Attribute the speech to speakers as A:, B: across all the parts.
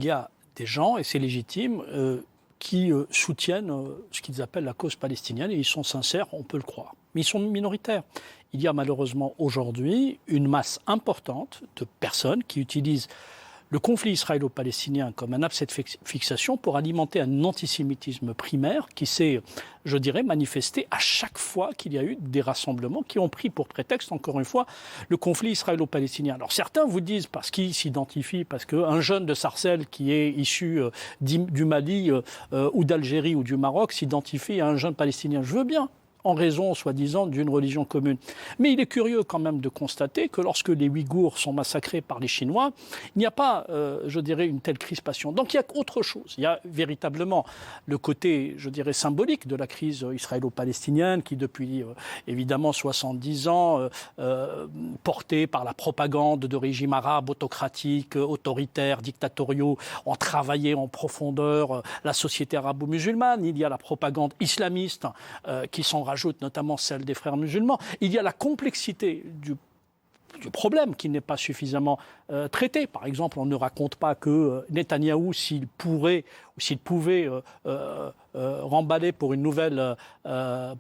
A: Il y a des gens, et c'est légitime, qui soutiennent ce qu'ils appellent la cause palestinienne, et ils sont sincères, on peut le croire. Mais ils sont minoritaires. Il y a malheureusement aujourd'hui une masse importante de personnes qui utilisent le conflit israélo-palestinien comme un abcès de fixation pour alimenter un antisémitisme primaire qui s'est, je dirais, manifesté à chaque fois qu'il y a eu des rassemblements qui ont pris pour prétexte, encore une fois, le conflit israélo-palestinien. Alors certains vous disent, parce qu'ils s'identifient, parce qu'un jeune de Sarcelles qui est issu du Mali ou d'Algérie ou du Maroc s'identifie à un jeune palestinien. Je veux bien, en raison, soi-disant, d'une religion commune. Mais il est curieux quand même de constater que lorsque les Ouïghours sont massacrés par les Chinois, il n'y a pas, je dirais, une telle crispation. Donc il y a autre chose. Il y a véritablement le côté, je dirais, symbolique de la crise israélo-palestinienne qui, depuis évidemment 70 ans, portée par la propagande de régimes arabes autocratiques, autoritaires, dictatoriaux, ont travaillé en profondeur la société arabo-musulmane. Il y a la propagande islamiste qui s'en rajoute, notamment celle des frères musulmans. Il y a la complexité du problème qui n'est pas suffisamment traité. Par exemple, on ne raconte pas que Netanyahou, s'il pouvait remballer pour une nouvelle, un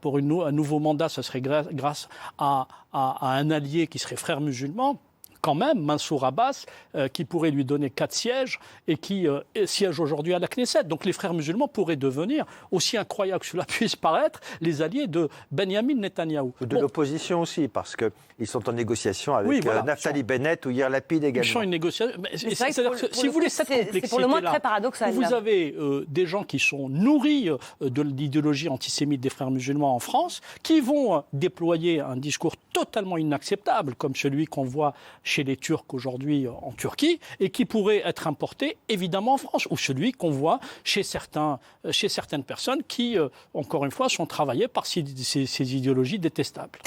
A: nouveau mandat, ce serait grâce à un allié qui serait frère musulman. Quand même, Mansour Abbas, qui pourrait lui donner 4 sièges et qui siège aujourd'hui à la Knesset. Donc les frères musulmans pourraient devenir, aussi incroyable que cela puisse paraître, les alliés de Benyamin Netanyahou.
B: De l'opposition aussi, parce qu'ils sont en négociation avec Naftali Bennett ou Yair Lapid également.
A: Ils sont en négociation. Si vous voulez cette complexité-là,
C: c'est pour le moins très paradoxal.
A: Vous avez des gens qui sont nourris de l'idéologie antisémite des frères musulmans en France, qui vont déployer un discours totalement inacceptable, comme celui qu'on voit chez les Turcs aujourd'hui en Turquie, et qui pourrait être importé évidemment en France, ou celui qu'on voit chez certaines personnes qui, encore une fois, sont travaillées par ces idéologies détestables.